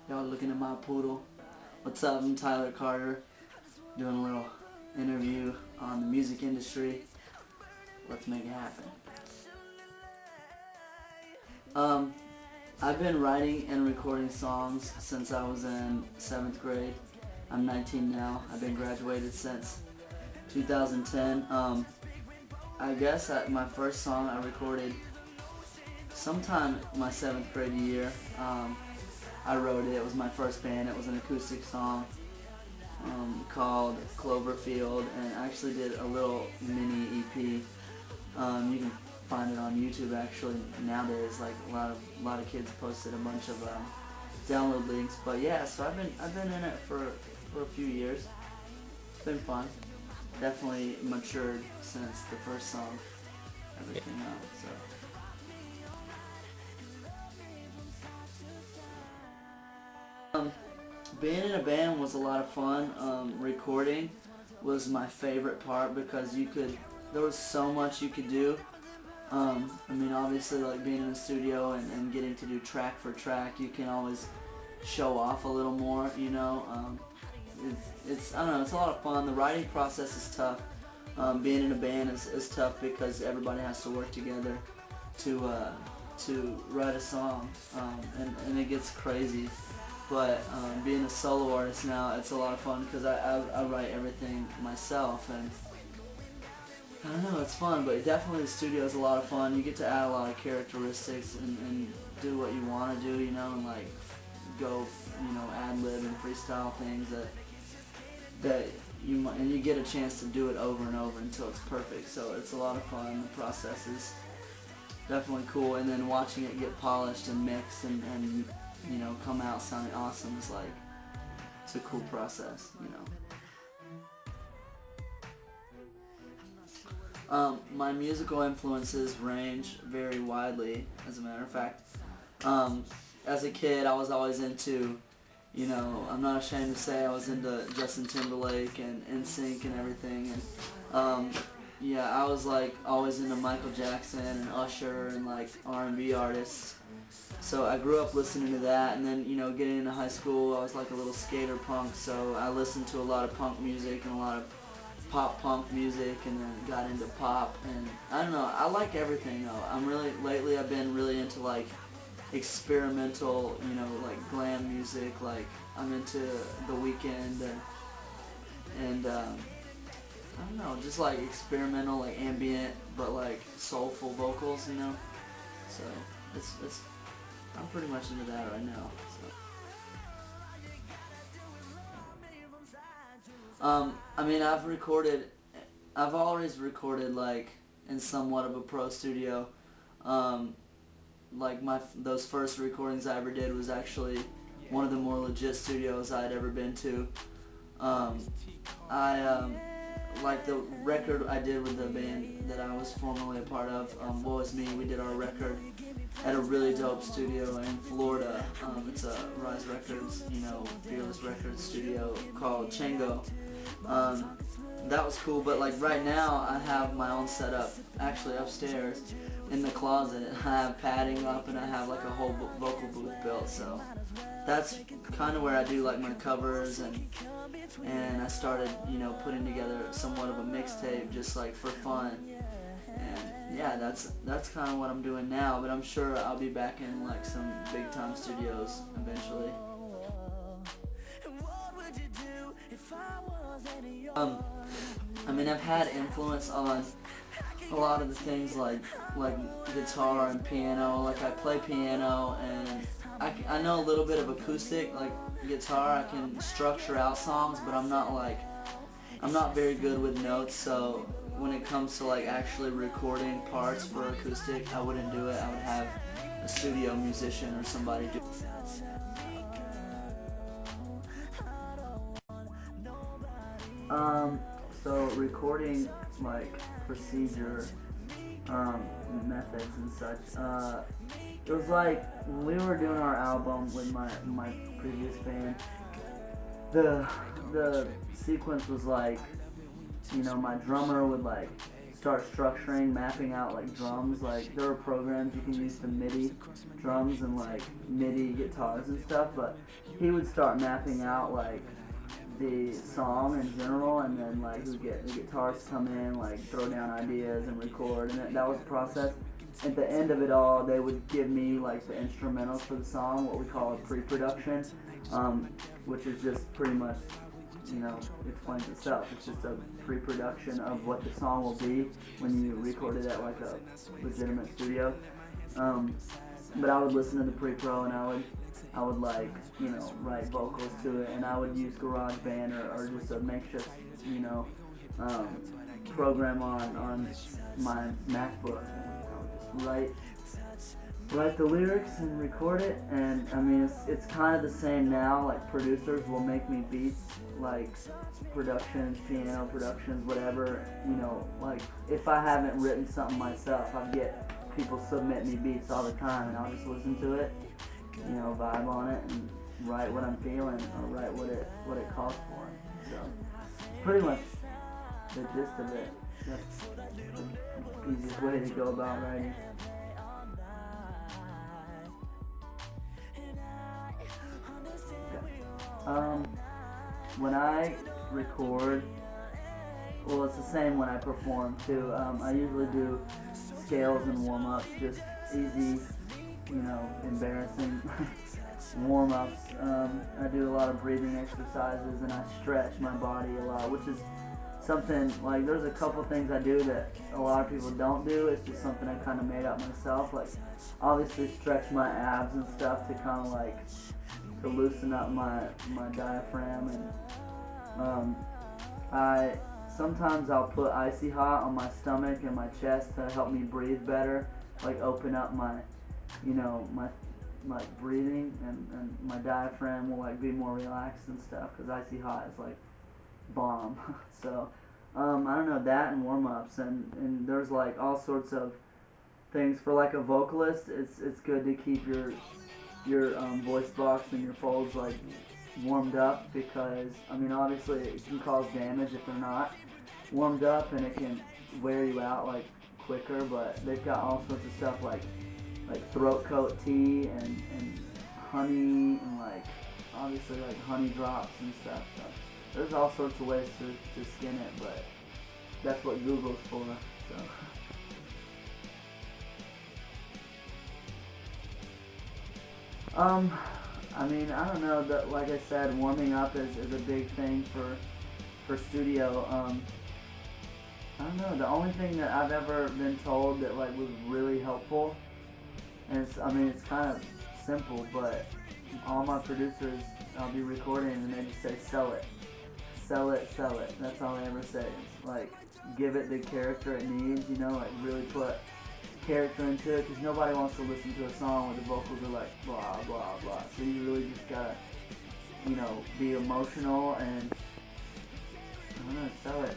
Y'all looking at my poodle. What's up? I'm Tyler Carter, doing a little interview on the music industry. Let's make it happen. I've been writing and recording songs since I was in 7th grade. I'm 19 now. I've been graduated since 2010. I guess my first song I recorded sometime my 7th grade year. I wrote it. It was my first band. It was an acoustic song called Cloverfield, and I actually did a little mini EP. You can find it on YouTube actually nowadays. Like a lot of kids posted a bunch of download links. But yeah, so I've been in it for a few years. It's been fun. Definitely matured since the first song ever came out. So. Being in a band was a lot of fun. Recording was my favorite part because there was so much you could do. I mean, obviously, like being in the studio and getting to do track for track, you can always show off a little more, you know. It's I don't know, it's a lot of fun. The writing process is tough. Being in a band is tough because everybody has to work together to write a song, and it gets crazy. But being a solo artist now, it's a lot of fun because I write everything myself, and I don't know, it's fun. But definitely the studio is a lot of fun. You get to add a lot of characteristics and do what you want to do, you know, and like go, you know, ad-lib and freestyle things that you get a chance to do it over and over until it's perfect. So it's a lot of fun. The process is definitely cool, and then watching it get polished and mixed and you know, come out sounding awesome is like, it's a cool process, you know. My musical influences range very widely, as a matter of fact. As a kid, I was always into, you know, I'm not ashamed to say I was into Justin Timberlake and NSYNC and everything, and yeah, I was like always into Michael Jackson and Usher and like R&B artists. So I grew up listening to that, and then, you know, getting into high school, I was like a little skater punk, so I listened to a lot of punk music and a lot of pop punk music, and then got into pop, and I don't know, I like everything though. Lately I've been really into like experimental, you know, like glam music, like I'm into The Weeknd and I don't know, just like experimental, like ambient, but like soulful vocals, you know, so it's I'm pretty much into that right now. So. I mean, I've always recorded like in somewhat of a pro studio. Like those first recordings I ever did was actually one of the more legit studios I'd ever been to. Like the record I did with the band that I was formerly a part of, Woe Is Me, we did our record at a really dope studio in Florida. It's a Rise Records, you know, Fearless Records studio called Chango. That was cool, but like right now I have my own setup actually upstairs in the closet. I have padding up and I have like a whole vocal booth built, so that's kind of where I do like my covers, and I started, you know, putting together somewhat of a mixtape just like for fun. And yeah, that's kind of what I'm doing now, but I'm sure I'll be back in like some big time studios eventually. I mean, I've had influence on a lot of the things like guitar and piano. Like I play piano, and I know a little bit of acoustic, like guitar. I can structure out songs, but I'm not very good with notes, so when it comes to like actually recording parts for acoustic, I wouldn't do it. I would have a studio musician or somebody do it. So recording like procedure, methods and such. It was like when we were doing our album with my previous band. The sequence was like, you know, my drummer would like start start structuring, mapping out like drums. Like there are programs you can use to MIDI drums and like MIDI guitars and stuff, but he would start mapping out like the song in general, and then like we'd get the guitars come in, like throw down ideas and record, and that was the process. At the end of it all, they would give me like the instrumentals for the song, what we call a pre-production, which is just pretty much, you know, explains itself. It's just a pre-production of what the song will be when you record it at like a legitimate studio. But I would listen to the pre-pro, and I would like, you know, write vocals to it, and I would use GarageBand or just a makeshift, you know, program on my MacBook. And I would just write the lyrics and record it. And I mean, it's kind of the same now. Like producers will make me beats, like productions, piano productions, whatever. You know, like if I haven't written something myself, I get people submit me beats all the time, and I'll just listen to it, you know, vibe on it, and write what I'm feeling, or write what it calls for. So, pretty much the gist of it. That's the easiest way to go about writing. Okay. When I record, well, it's the same when I perform too. I usually do scales and warm-ups, just easy, you know, embarrassing warm-ups. I do a lot of breathing exercises, and I stretch my body a lot, which is something, like, there's a couple things I do that a lot of people don't do. It's just something I kind of made up myself. Like, obviously stretch my abs and stuff to kind of like, to loosen up my diaphragm, and sometimes I'll put Icy Hot on my stomach and my chest to help me breathe better, like open up my, you know, my breathing, and my diaphragm will like be more relaxed and stuff, because Icy Hot is like bomb. So I don't know, that and warm-ups, and there's like all sorts of things for like a vocalist. It's good to keep your voice box and your folds like warmed up, because I mean, obviously it can cause damage if they're not warmed up, and it can wear you out like quicker. But they've got all sorts of stuff like throat coat tea and honey, and like obviously like honey drops and stuff. So there's all sorts of ways to skin it, but that's what Google's for. So. I mean, I don't know, that, like I said, warming up is a big thing for studio. I don't know, the only thing that I've ever been told that like was really helpful, and it's kind of simple, but all my producers, I'll be recording and they just say, sell it. Sell it, sell it. That's all I ever say. It's like, give it the character it needs, you know, like really put character into it, because nobody wants to listen to a song where the vocals are like blah blah blah. So you really just gotta, you know, be emotional and I don't know, sell it.